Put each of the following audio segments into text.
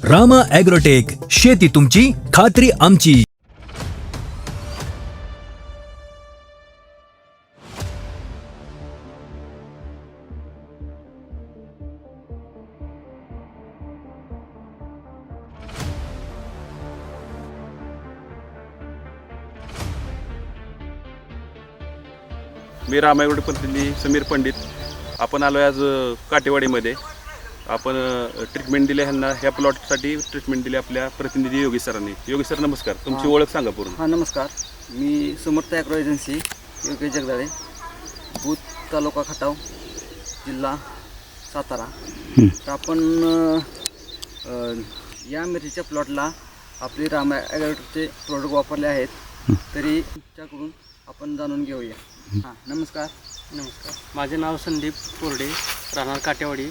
Rama agrotech, शेती तुमची, खात्री आमची. मी रामा ॲग्रोटेक प्रतिनिधी समीर पंडित. आपण आलो आज काटेवाडीमध्ये. आपण ट्रीटमेंट दिली ह्यांना, ह्या प्लॉटसाठी ट्रीटमेंट दिली आपल्या प्रतिनिधी योगेश सरांनी. योगेश सर नमस्कार, तुमची ओळख सांगा पूर्ण. हां नमस्कार, मी समर्थ ॲग्रो एजन्सी योगेश जगदाळे, बूथ तालुका खटाव, जिल्हा सातारा. तर आपण या मिरचीच्या प्लॉटला आपले रामा ॲग्रोटेकचे प्रोडक्ट वापरले आहेत, तरी तुमच्याकडून आपण जाणून घेऊया. हां नमस्कार. नमस्कार, माझे नाव संदीप कोरडे, राहणार काटेवाडी,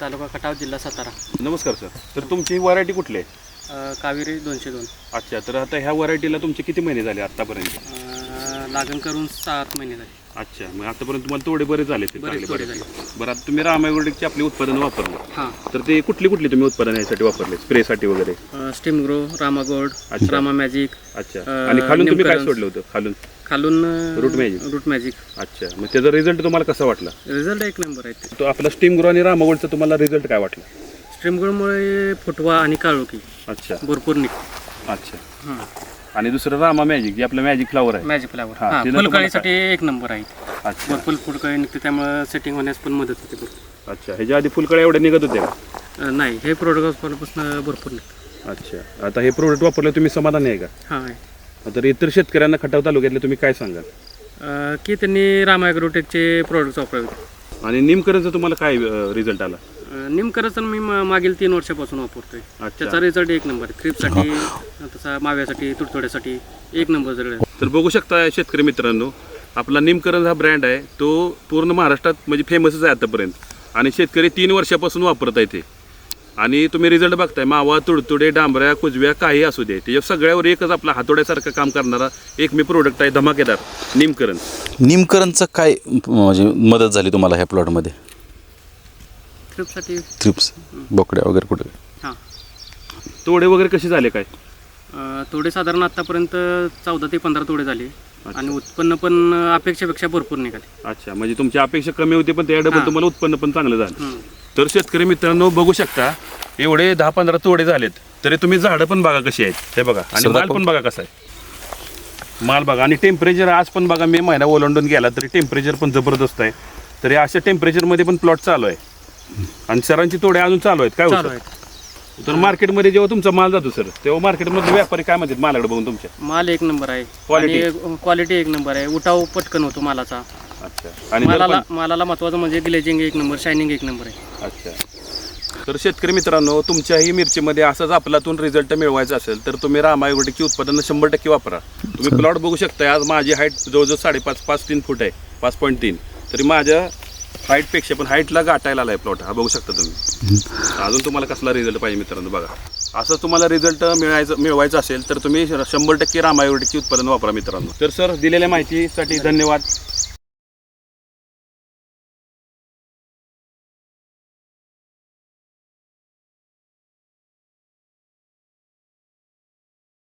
तालुका खटाव, जिल्हा सातारा. नमस्कार सर. तर तुमची ही व्हरायटी कुठली आहे? कावेरी 202. अच्छा, तर आता ह्या व्हरायटीला तुमचे किती महिने झाले आत्तापर्यंत? लागण करून 7 महिने झाले. अच्छा, मग आतापर्यंत तुम्हाला तोडे बरे झाले ते? बरेच चांगले झाले. बरं, आता तुम्ही रामा ॲग्रोटेकची आपली उत्पादनं वापरली, हां. तर ते कुठली कुठली तुम्ही उत्पादनं यासाठी वापरले, स्प्रेसाठी वगैरे? स्टीम ग्रो, रामा गोल्ड, अच्छा. रामा मॅजिक. अच्छा, आणि खालून तुम्ही काय निमकरंज. सोडलं होतं खालून? खालून रूट मॅजिक. मॅजिक. अच्छा, मग त्याचा रिझल्ट तुम्हाला कसा वाटला? रिझल्ट एक नंबर आहे. तो आपला स्टीम ग्रो आणि रामा गोल्डचा तुम्हाला रिझल्ट काय वाटला? स्टीम ग्रोमुळे फुटवा आणि काळोखी अच्छा भरपूर निघते. अच्छा. हां, आणि दुसरं रामा मॅजिक, जे आपलं मॅजिक फ्लावर आहे. Magic flower. हां, हां, तिला फुलकळीसाठी एक नंबर आहे. अच्छा भरपूर फुलकळी निघते, त्यामुळे सेटिंग होण्यास पण मदत होते भरपूर. अच्छा, ह्याच्या आधी फुलकळ्या एवढ्या निघत होत्या का? नाही, हे प्रोडक्ट वापरल्यापासून भरपूर निघतं. अच्छा, आता हे प्रोडक्ट वापरलं तुम्ही समाधानी आहे का? हां आहे. तर इतर शेतकऱ्यांना खटाव तालुक्यातले तुम्ही काय सांगाल? की त्यांनी रामा ॲग्रोटेकचे प्रोडक्ट्स वापरावे. आणि निमकरंजचा तुम्हाला काय रिझल्ट आला? निमकरंज मी मागील 3 वर्षापासून वापरतोय. अच्छा. त्याचा रिझल्ट एक नंबर आहे. क्रिपसाठी, तसा माव्यासाठी, तुडतुड्यासाठी एक नंबर रिझल्ट आहे. तर बघू शकता शेतकरी मित्रांनो, आपला निमकरंज हा ब्रँड आहे, तो पूर्ण महाराष्ट्रात म्हणजे फेमसच आहे आतापर्यंत. आणि शेतकरी 3 वर्षापासून वापरत आहे ते. आणि तुम्ही रिझल्ट बघताय, मावा, तुडतुडे, डांबऱ्या, कुजव्या, काही असू दे, त्याच्या सगळ्यावर एकच आपला हातोड्यासारखं काम करणारा एक मी प्रोडक्ट आहे, धमाकेदार निमकरंज. निमकरंजचं काय म्हणजे मदत झाली तुम्हाला ह्या प्लॉटमध्ये? क्रिपसाठी. थ्रिप्स, बोकड्या वगैरे कुठे? हां, तोडे वगैरे कसे झाले काय? तोडे साधारण आतापर्यंत 14 ते 15 तोडे झाले. आणि उत्पन्न पण अपेक्षेपेक्षा भरपूर निघाले. अच्छा, म्हणजे तुमची अपेक्षा कमी होती, पण त्या डबल हां. तुम्हाला उत्पन्न पण चांगलं झालं. हं. तर शेतकरी मित्रांनो बघू शकता, एवढे 10-15 तोडे झालेत, तरी तुम्ही झाडं पण बघा कशी आहेत, हे बघा. आणि सर, माल पण बघा कसा आहे, माल बघा. आणि टेम्परेचर आज पण बघा, मे महिना ओलांडून गेला तरी टेम्परेचर पण जबरदस्त आहे. तरी अशा टेम्परेचरमध्ये पण प्लॉट चालू आहे. आणि सरांची तोडे अजून चालू आहेत. काय चालू होतं आहेत. तर मार्केटमध्ये जेव्हा तुमचा माल जातो सर, तेव्हा मार्केटमधले व्यापारी काय म्हणतात मालाकडे बघून तुमच्या? माल एक नंबर आहे. Quality. आणि क्वालिटी एक नंबर आहे. उठाव पटकन होतो मालाचा. अच्छा. आणि दर पण- मालाला महत्त्वाचं म्हणजे ग्लेजिंग एक नंबर, शायनिंग एक नंबर आहे. अच्छा. तर शेतकरी मित्रांनो, तुमच्याही मिरचीमध्ये असाच आपलातून रिझल्ट मिळवायचा असेल तर तुम्ही रामा ॲग्रोटेकची उत्पादनं 100% वापरा. तुम्ही प्लॉट बघू शकता, आज माझी हाईट जवळजवळ 5.5-3 फूट आहे, 5.3. तरी माझ्या हाईटपेक्षा पण हाईटला गाठायला आला आहे प्लॉट हा, बघू शकता तुम्ही. अजून तुम्हाला कसला रिझल्ट पाहिजे मित्रांनो बघा. असं तुम्हाला रिझल्ट मिळवायचा असेल तर तुम्ही 100% रामा ॲग्रोटेकची उत्पादन वापरा मित्रांनो. तर सर, दिलेल्या माहितीसाठी धन्यवाद.